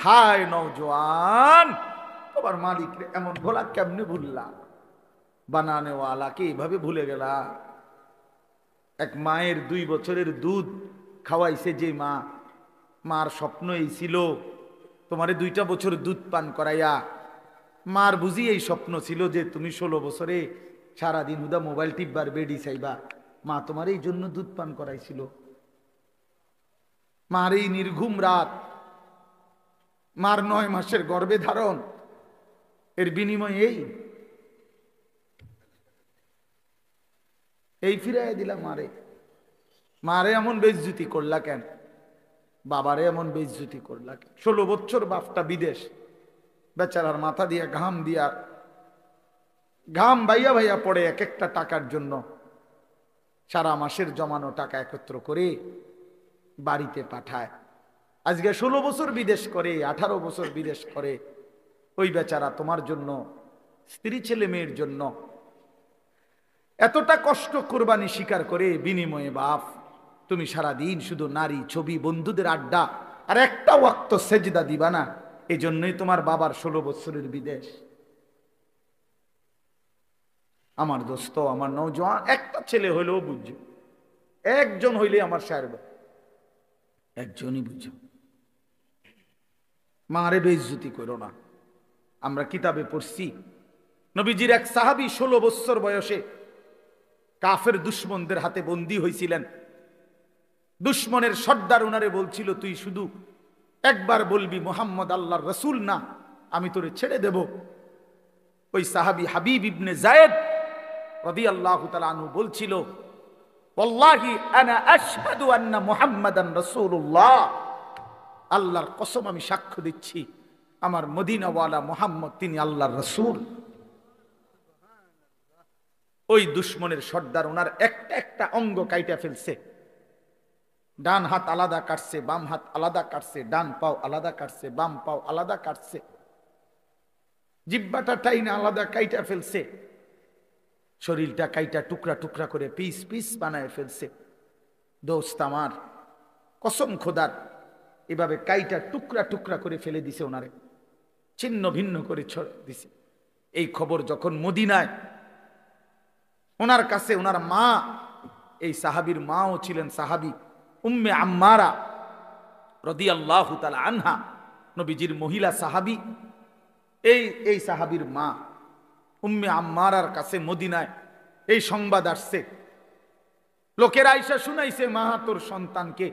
হায় নওজোয়ান, তোমার মালিক এমন ভোলা কেমনে ভুললা? বানানেওয়ালাকে এইভাবে ভুলে গেলা? এক মায়ের 2 বছরের দুধ খাওয়াইছে যে মা, মার স্বপ্ন এই ছিল তোমারে 2টা বছর দুধ পান করাইয়া। মার বুঝি এই স্বপ্ন ছিল যে তুমি 16 বছরে সারাদিন হুদা মোবাইল টিপবার বেডি চাইবা। মা তোমার এই জন্য দুধ পান করাইছিল। মার এই নির্ঘুম রাত, মার 9 মাসের গর্ভে ধারণ, এর বিনিময়ে এই ফিরাইয়া দিলা মারে। মারে এমন বেইজ্জতি করলা কেন? বাবারে এমন বেইজ্জতি করলা কেন? 16 বছর বাপটা বিদেশ, বেচারার মাথা দিয়া ঘাম ভাইয়া ভাইয়া পড়ে এক একটা টাকার জন্য। সারা মাসের জমানো টাকা একত্র করে বাড়িতে পাঠায়। আজকে 16 বছর বিদেশ করে, 18 বছর বিদেশ করে ওই বেচারা তোমার জন্য, স্ত্রী ছেলে মেয়ের জন্য এতটা কষ্ট কোরবানি স্বীকার করে। বিনিময়ে বাপ তুমি সারাদিন শুধু নারী, ছবি, বন্ধুদের আড্ডা, আর একটা ওয়াক্ত সেজদা দিবা না। এই জন্যই তোমার বাবার 16 বছরের বিদেশ। আমার দোস্ত, আমার নওজোয়ান, একটা ছেলে হইলেও বুঝছো, একজন হইলে আমার সাহেব, একজনই বুঝো। মারে বেইজ্জতি করো না। আমরা কিতাবে পড়ছি নবীজির এক সাহাবী 16 বছর বয়সে কাফের দুশ্মনদের হাতে বন্দী হয়েছিলেন। দুশ্মনের সর্দার উনারে বলছিল, তুই শুধু একবার বলবি মুহাম্মদ আল্লাহর রাসূল না, আমি তোরে ছেড়ে দেব। ওই সাহাবী হাবিব ইবনে যায়েদ রাদিয়াল্লাহু তাআলা আনহু বলছিল, ওয়াল্লাহি আনা আশহাদু আন্না মুহাম্মাদান রাসূলুল্লাহ, আল্লাহর কসম আমি সাক্ষ্য দিচ্ছি আমার মদিনাওয়ালা মুহাম্মদ তিনি আল্লাহর রাসূল। ওই দুশ্মনের সর্দার ওনার একটা একটা অঙ্গ কাইটা ফেলছে। ডান হাত আলাদা কাটছে, বাম হাত আলাদা কাটছে, ডান পাও আলাদা কাটছে, বাম পাও আলাদা কাটছে, জিহ্বাটা টাইনা আলাদা কাইটা ফেলছে, শরীরটা কাইটা টুকরা টুকরা করে পিস পিস বানায় ফেলছে। দোস্ত আমার, কসম খোদার, এভাবে কাইটা টুকরা টুকরা করে ফেলে দিছে, ওনারে ছিন্ন ভিন্ন করে ছড়ে দিছে। এই খবর যখন মদিনায় ওনার কাছে, ওনার মা, এই সাহাবীর মাও ছিলেন সাহাবী উম্মে আম্মারা রাদিয়াল্লাহু তাআলা আনহা, নবীজির মহিলা সাহাবী। এই সাহাবীর মা উম্মে আম্মারার কাছে মদিনায় এই সংবাদ আসছে। লোকেরা আইসা শুনাইছে, মা তোর সন্তানকে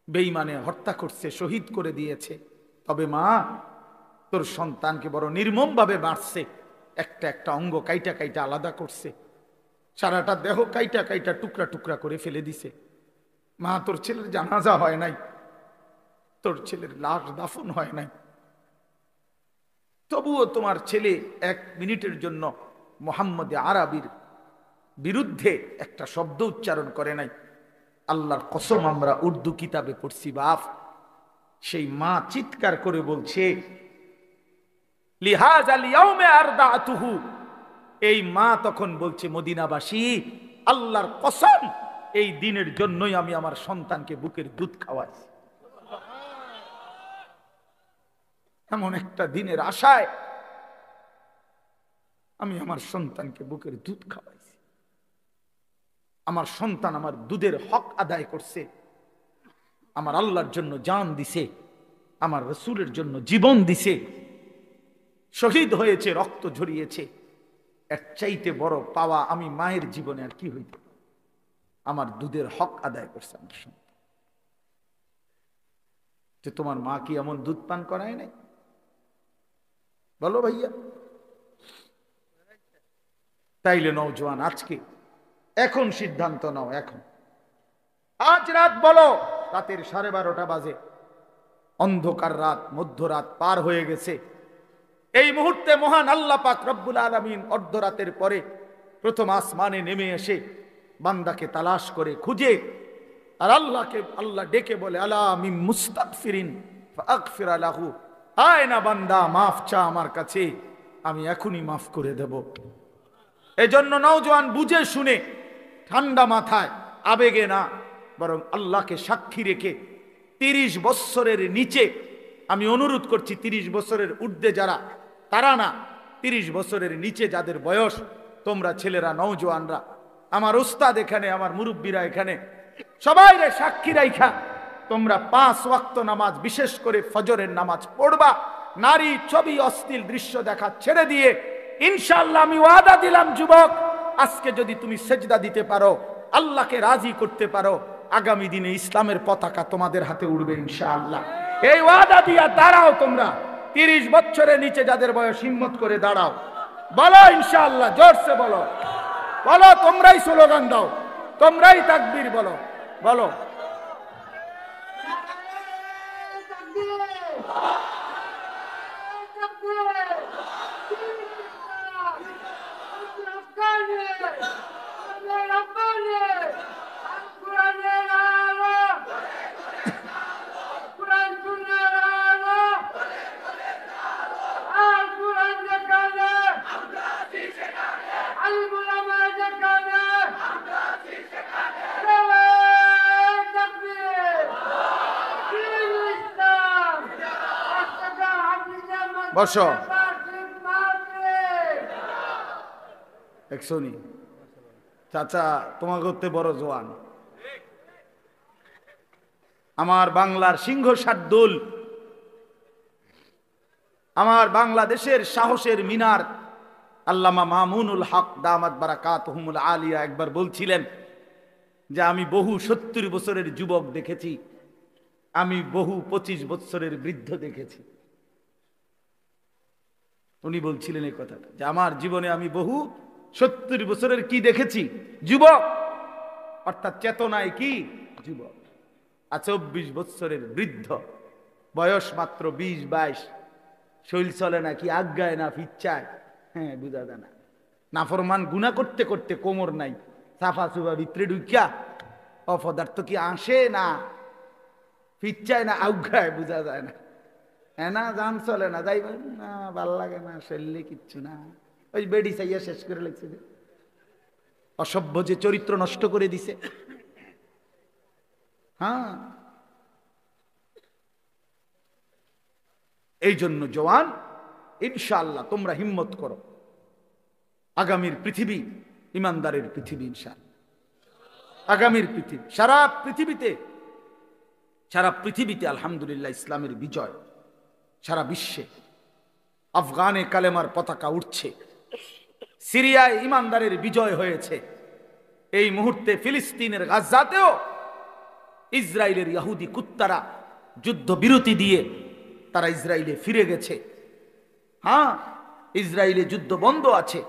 বেঈমানে হত্যা করছে, শহীদ করে দিয়েছে। তবে মা তোর সন্তানকে বড় নির্মম ভাবে মারছে, একটা একটা অঙ্গ কাইটা কাইটা আলাদা করছে, সারাটা দেহ কাইটা কাইটা টুকরা টুকরা করে ফেলে দিছে। মা তোর ছেলের জানাজা হয় নাই, তোর ছেলের লাশ দাফন হয় নাই, তবুও তোমার ছেলে 1 মিনিটের জন্য মুহাম্মদ আরবির বিরুদ্ধে একটা শব্দ উচ্চারণ করে নাই। আল্লাহর কসম আমরা উর্দু কিতাবে পড়ছি বাপ। সেই মা চিৎকার করে বলছে, লিহাযাল ইয়াউমে আরদাতুহু, এই মা তখন বলছে, মদিনাবাসী আল্লাহর কসম এই দিনের জন্যই আমি আমার সন্তানকে বুকের দুধ খাওয়াইছি। এমন একটা দিনের আশায় আমি আমার সন্তানকে বুকের দুধ খাওয়াইছি। আমার সন্তান আমার দুধের হক আদায় করছে, আমার আল্লাহর জন্য জান দিছে, আমার রাসূলের জন্য জীবন দিছে, শহীদ হয়েছে, রক্ত ঝরিয়েছে। এর চাইতে বড় পাওয়া আমি মায়ের জীবনে আর কি হইতে? আমার দুধের হক আদায় করছে আমার সন্তান। যে তোমার মা কি এমন দুধ পান করায় নাই? বলো ভাইয়া। তাইলে নওজোয়ান, আজকে এখন সিদ্ধান্ত নাও। এখন আজ রাত, বলো রাতের 12:30 বাজে, অন্ধকার রাত, মধ্যরাত পার হয়ে গেছে। এই মুহূর্তে মহান আল্লাহ পাক রব্বুল আলামিন অর্ধরাতের পরে প্রথম আসমানে নেমে এসে বান্দাকে তালাশ করে খুঁজে, আর আল্লাহ ডেকে বলে, আলা মিন মুস্তাগফিরিন ফাগফির লাহু, আয় না বান্দা, মাফ চা আমার কাছে, আমি এখনই মাফ করে দেব। এজন্য নওজোয়ান বুঝে শুনে ঠান্ডা মাথায়, আবেগে না, বরং আল্লাহকে সাক্ষী রেখে 30 বৎসরের নিচে আমি অনুরোধ করছি 30 বছরের ঊর্ধ্বে যারা, তারা না, 30 বছরের নিচে যাদের বয়স, তোমরা ছেলেরা, নওজোয়ানরা, আমার উস্তাদ এখানে, আমার মুরব্বীরা এখানে, সবাই রে সাক্ষী রাইখা তোমরা 5 ওয়াক্ত নামাজ, বিশেষ করে ফজরের নামাজ পড়বা। নারী, ছবি, অশ্লীল দৃশ্য দেখা ছেড়ে দিয়ে ইনশাআল্লাহ আমি ওয়াদা দিলাম যুবক, আজকে যদি তুমি সেজদা দিতে পারো, আল্লাহকে রাজি করতে পারো, আগামী দিনে ইসলামের পতাকা তোমাদের হাতে উড়বে ইনশাআল্লাহ। এই ওয়াদা দিয়া দাঁড়াও তোমরা। 30 বছরের নিচে যাদের বয়স, হিম্মত করে দাঁড়াও, বলো ইনশাআল্লাহ, জোরসে বলো, বলো, তোমরাই স্লোগান দাও, তোমরাই তাকবীর বলো, বলো। বসো। একশনি চাচা, তোমার করতে বড় জোয়ান, আমার বাংলার সিংহ শার্দুল, আমার বাংলাদেশের সাহসের মিনার আল্লামা মামুনুল হক দামাত বারাকাতুহুমুল আলিয়া একবার বলছিলেন যে আমি বহু 70 বছরের যুবক দেখেছি, আমি বহু 25 বছরের বৃদ্ধ দেখেছি। উনি বলছিলেন এই কথাটা, যে আমার জীবনে আমি বহু 70 বছরের কি দেখেছি, যুবক, অর্থাৎ চেতনায় কি যুবক, আর 24 বছরের বৃদ্ধ, বয়স মাত্র 20-22, শৈল চলে না, কি আজ্ঞায় না ফিচ্ছায়, হ্যাঁ বুঝা যায় না, নাফরমান গুনাহ করতে করতে কোমর নাই, সাফা সুফা ভিতরে ঢুকিয়া অপদার্থ কি আসে না, ফিচ্ছায় না আজ্ঞায়, বুঝা যায় না, হ্যাঁ না, জান চলে না, যাই না, ভাল লাগে না, শরীরে কিচ্ছু না, ওই বেডি চাইয়া শেষ করে লাগছে, অসভ্য যে চরিত্র নষ্ট করে দিছে। হ্যাঁ, এই জন্য জওয়ান, ইনশাআল্লাহ তোমরা হিম্মত করো, আগামীর পৃথিবী ইমানদারের পৃথিবী ইনশাআল্লাহ, আগামীর পৃথিবী, সারা পৃথিবীতে আলহামদুলিল্লাহ ইসলামের বিজয়, সারা বিশ্বে আফগানে কালেমার পতাকা উঠছে, সিরিয়ায় ইমানদারের বিজয় হয়েছে, এই মুহূর্তে ফিলিস্তিনের গাজাতেও ইসরায়েলের ইহুদি কুত্তারা যুদ্ধ বিরতি দিয়ে তারা ইসরায়েলে ফিরে গেছে। হ্যাঁ, ইসরায়েলে যুদ্ধ বন্ধ আছে,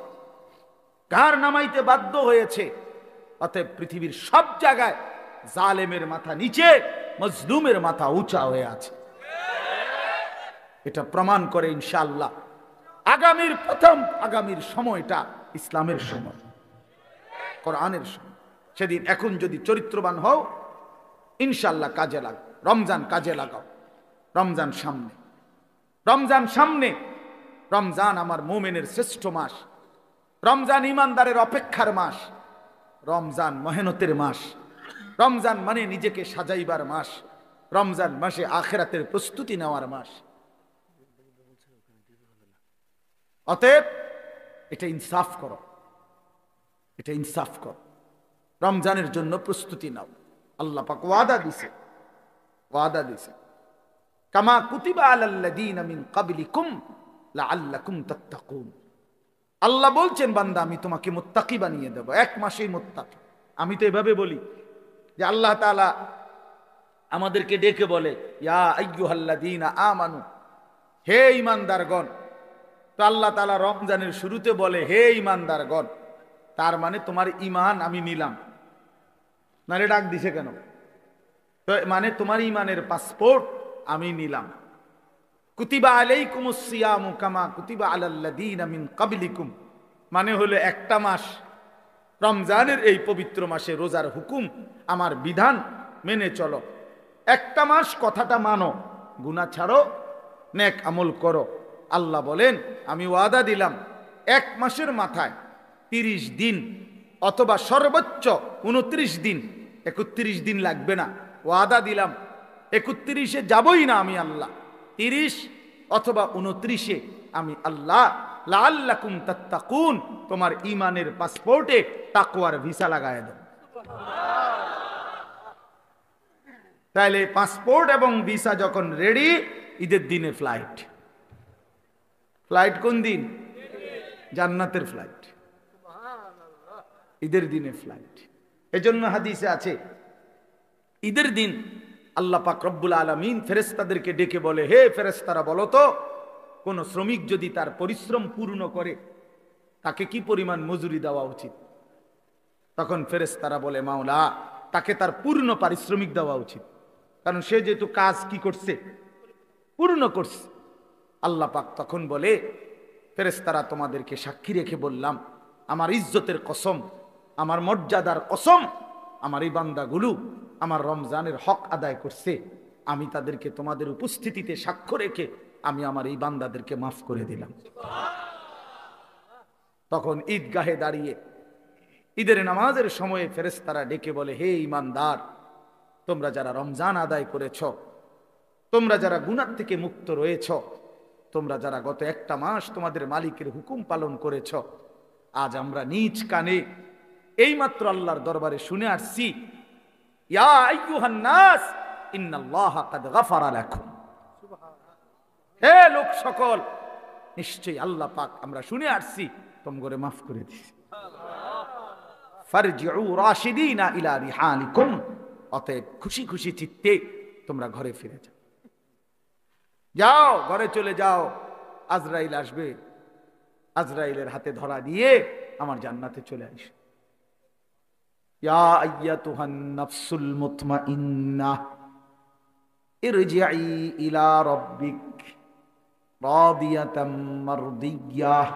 কার নামাইতে বাধ্য হয়েছে। অতএব পৃথিবীর সব জায়গায় জালেমের মাথা নিচে, মজলুমের মাথা উঁচা হয়ে আছে। এটা প্রমাণ করে ইনশাআল্লাহ আগামীর সময়টা ইসলামের সময়, কোরআনের সময়। সেদিন এখন যদি চরিত্রবান হও, ইনশাআল্লাহ কাজে লাগাও, রমজান কাজে লাগাও, রমজান সামনে, রমজান আমার মুমিনের শ্রেষ্ঠ মাস, রমজান ইমানদারের অপেক্ষার মাস, রমজান মেহনতের মাস, রমজান মানে নিজেকে সাজাইবার মাস, রমজান মাসে আখিরাতের প্রস্তুতি নেওয়ার মাস। অতএব এটা ইনসাফ করো, রমজানের জন্য প্রস্তুতি নাও। আল্লাহ পাক ওয়াদা দিছে, কামা কুতিবা আলাল্লাযীনা মিন ক্বাবলিকুম লাআল্লাকুম তাত্তাকুন। আল্লাহ বলছেন, বান্দা আমি তোমাকে মুত্তাকি বানিয়ে দেব, 1 মাসেই মুত্তাকি। আমি তো এভাবে বলি যে আল্লাহ তাআলা আমাদেরকে ডেকে বলে, ইয়া আইয়ুহাল্লাযীনা আমানু, হে ঈমানদারগণ। তো আল্লাহ তাআলা রমজানের শুরুতে বলে, হে ঈমানদারগণ, তার মানে তোমার ঈমান আমি নিলাম, নারে ডাক দিছে কেন? তো মানে তোমার ঈমানের পাসপোর্ট আমি নিলাম। কুতিবা আলাইকুমুস সিয়ামু কামা কুতিবা আলাল্লাযীনা মিন ক্বাবলিকুম, মানে হলো একটা মাস, রমজানের এই পবিত্র মাসে রোজার হুকুম, আমার বিধান মেনে চলো। একটা মাস কথাটা মানো, গুনাহ ছাড়ো, নেক আমল করো। আল্লাহ বলেন, আমি ওয়াদা দিলাম 1 মাসের মাথায় 30 দিন অথবা সর্বোচ্চ 29 দিন, 31 দিন লাগবে না, ওয়াদা দিলাম 31-এ যাবই না আমি আল্লাহ, 30 অথবা 29-এ আমি আল্লাহ লাআল্লাকুম তাত্তাকুন তোমার ঈমানের পাসপোর্টে তাকওয়ার ভিসা লাগায় দেব। তাহলে পাসপোর্ট এবং ভিসা যখন রেডি, ঈদের দিনে ফ্লাইট। ফ্লাইট কোন দিন? জান্নাতের ফ্লাইট, ঈদের দিনে ফ্লাইট। এজন্য হাদিসে আছে ঈদের দিন আল্লাহ পাক রব্বুল আলামিন ফেরেশতাদেরকে ডেকে বলে, হে ফেরেশতারা বলো তো, কোন শ্রমিক যদি তার পরিশ্রম পূর্ণ করে তাকে কি পরিমাণ মজুরি দেওয়া উচিত? তখন ফেরেশতারা বলে, মাওলা, তাকে তার পূর্ণ পারিশ্রমিক দেওয়া উচিত, কারণ সে যেহেতু কাজ কি করছে, পূর্ণ করছে। আল্লাহ পাক তখন বলে, ফেরেশতারা তোমাদেরকে সাক্ষী রেখে বললাম, আমার ইজ্জতের কসম, আমার মর্যাদার কসম, আমার এই বান্দাগুলো আমার রমজানের হক আদায় করছে, আমি তাদেরকে তোমাদের উপস্থিতিতে সাক্ষ্য রেখে আমি আমার এই বান্দাদেরকে মাফ করে দিলাম। তখন ঈদগাহে দাঁড়িয়ে ঈদের নামাজের সময়ে ফেরেশতারা ডেকে বলে, হে ঈমানদার, তোমরা যারা রমজান আদায় করেছ, তোমরা যারা গুনাহ থেকে মুক্ত রয়েছ, তোমরা যারা গত একটা মাস তোমাদের মালিকের হুকুম পালন করেছ, আজ আমরা নিজ কানে এইমাত্র আল্লাহর দরবারে শুনে আসছি, ইয়া আইয়ুহান নাস ইন্নাল্লাহা কাদ গাফারা লাকুম। হে লোক সকল, নিশ্চয়ই আল্লাহ পাক আমরা শুনে আসছি তোমগরে মাফ করে দিয়েছে। ফারজিউ রাশিদিনা ইলা রিহালিকুম, অতএব খুশি খুশি চিত্তে তোমরা ঘরে ফিরে যাও, যাও ঘরে চলে যাও। আজরাইল আসবে, আজরাইলের হাতে ধরা দিয়ে আমার জান্নাতে চলে আসো। ইয়া আইয়াতুহান নাফসুল মুতমাইন্নাহ ইরজিই ইলা রাব্বিক রাদিয়াতাম মারদিয়াহ